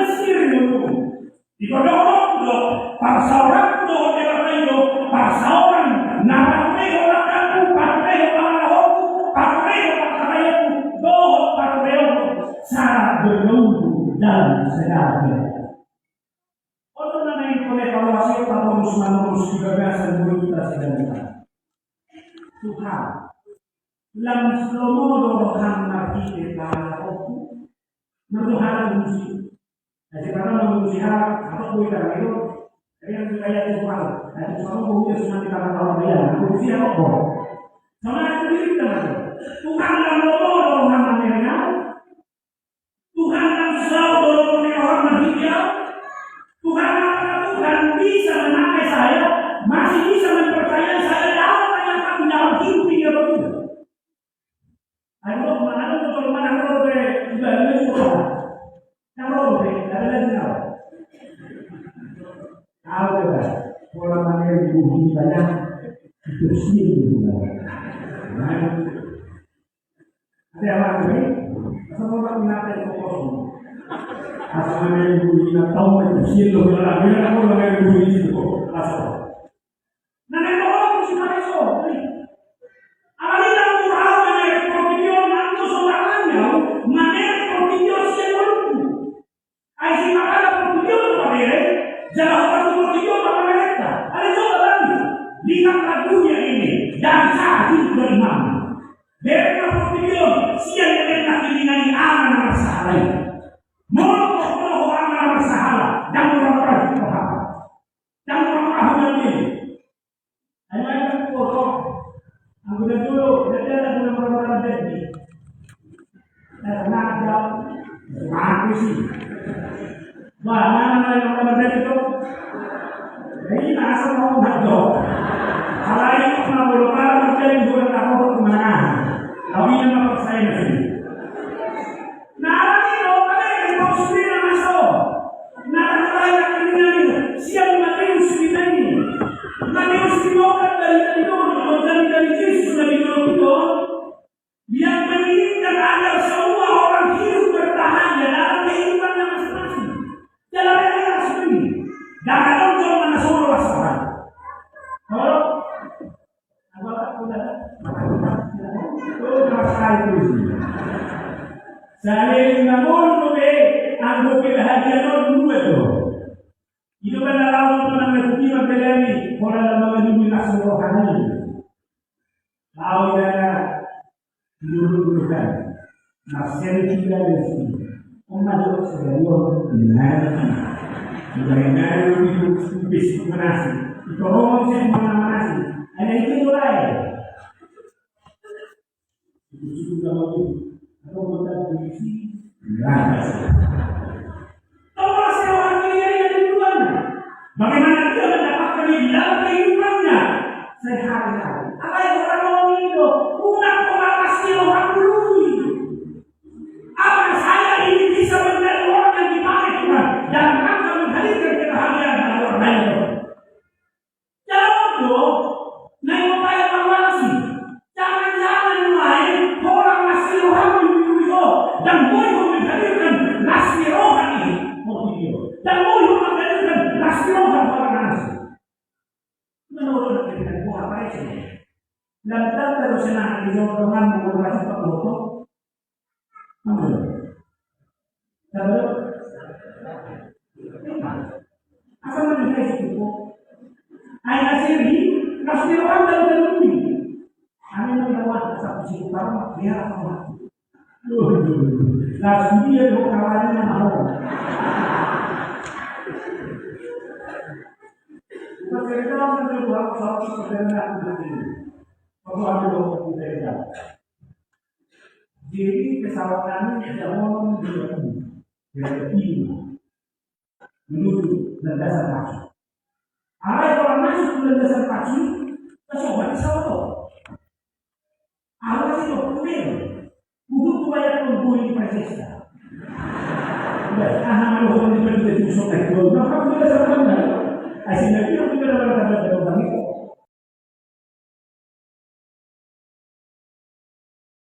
Mesir dulu. Di kodok pasaran do delapayo pasaran narameo lakaku parmeo pangalahoku parmeo pangalayoku dohot parmeo sa berlalu dan sedapnya. Untuk nanti oleh evaluasi atau manus kebebasan kita sedang Tuhan lam slomo dohan lagi kita aku Tuhan musik. Jadi karena manusia atau kita itu yang kayak Tuhan, dan Tuhan punya semua kita tahu dia. Manusia apa? Sama itu kita. Tuhan yang lobo orang Amerika, Tuhan yang selalu dorong orang manusia, Tuhan yang bisa memakai saya, masih bisa mempercayai saya dalam yang akan menjawab hidup dia begitu. Ayo mana betul mana kalau juga ini sudah. Kalau ada lagi tahu kan orang yang budi banyak bersih juga. Ada apa lagi? Asal orang menata itu kosong. Asal yang budi tahu bersih loh orang yang budi itu asal. Nah kalau orang mesti masuk. Alhamdulillah Tuhan yang pertiyon nanti soalnya mana pertiyon siapa? Aisi makala pertiyon pada jangan satu pertiyon pada mereka. Ada coba lagi lihatlah dunia ini dan satu dari mana? Mereka pertiyon siapa yang nanti dinani aman masalah. Mau aman masalah dan orang-orang Tuhan dan orang-orang ini. Hanya foto. Aku dah dulu, ada orang-orang jadi. Ada aku sih. Wah, mana yang benar itu? Ini asal mau berdoa. Kalau ini mau berdoa, mungkin juga tak mau kemana. Tapi yang mau saya sini. Nah, ini orang yang mau sendiri masuk. Nah, orang yang ini siapa yang sendiri ini? Yang sendiri dari Yesus dari itu yang menginginkan agar semua orang hidup bertahan dalam kehidupan yang masing-masing. Dalam yang sendiri. Dan kalau cuma semua masalah. Kalau apa sudah masalah itu. Saya namun anggap kebahagiaan dulu itu. Itu kan dalam menanggapi materi orang mengalami rasa rohani. Tahu ya dulu kan nasihat kita di sini. Umat itu sebelum benar itu bisa menasi. Kalau saya menasi, ada itu mulai. Itu juga lagi. Atau kita berisi, enggak. Kalau saya orang kaya yang duluan, bagaimana dia mendapatkan di dalam kehidupannya? Saya hari-hari. Apa yang orang mau itu? Bukan pasti orang dulu. Apa saya ini bisa menjadi orang yang dipakai Tuhan dan akan menghadirkan kebahagiaan dalam orang lain. Jangan dong, naik upaya evaluasi. Jangan-jangan mulai orang nasi rohani itu dan boleh menghadirkan nasi rohani dan boleh menghadirkan nasi rohani orang nasi. Menurut kita buat apa sih? Dan terus senang di orang mengurus apa? Asal mana itu? Ayat sini, nasi orang dalam ini. Kami melewat satu sisi utama, dia apa? Nasi dia dua kawannya mau. Cerita orang berdua satu perjalanan begini. Kalau ada dua perjalanan. Jadi pesawat kami jauh dari menuju landasan kaki. Kalau masuk ke landasan kaki, pesawat pesawat. Awal itu kumil, butuh banyak penghuni di Pancasila. Anak-anak orang di Pancasila itu sudah tahu. Maka kita sama-sama. Asyik kita dalam kata-kata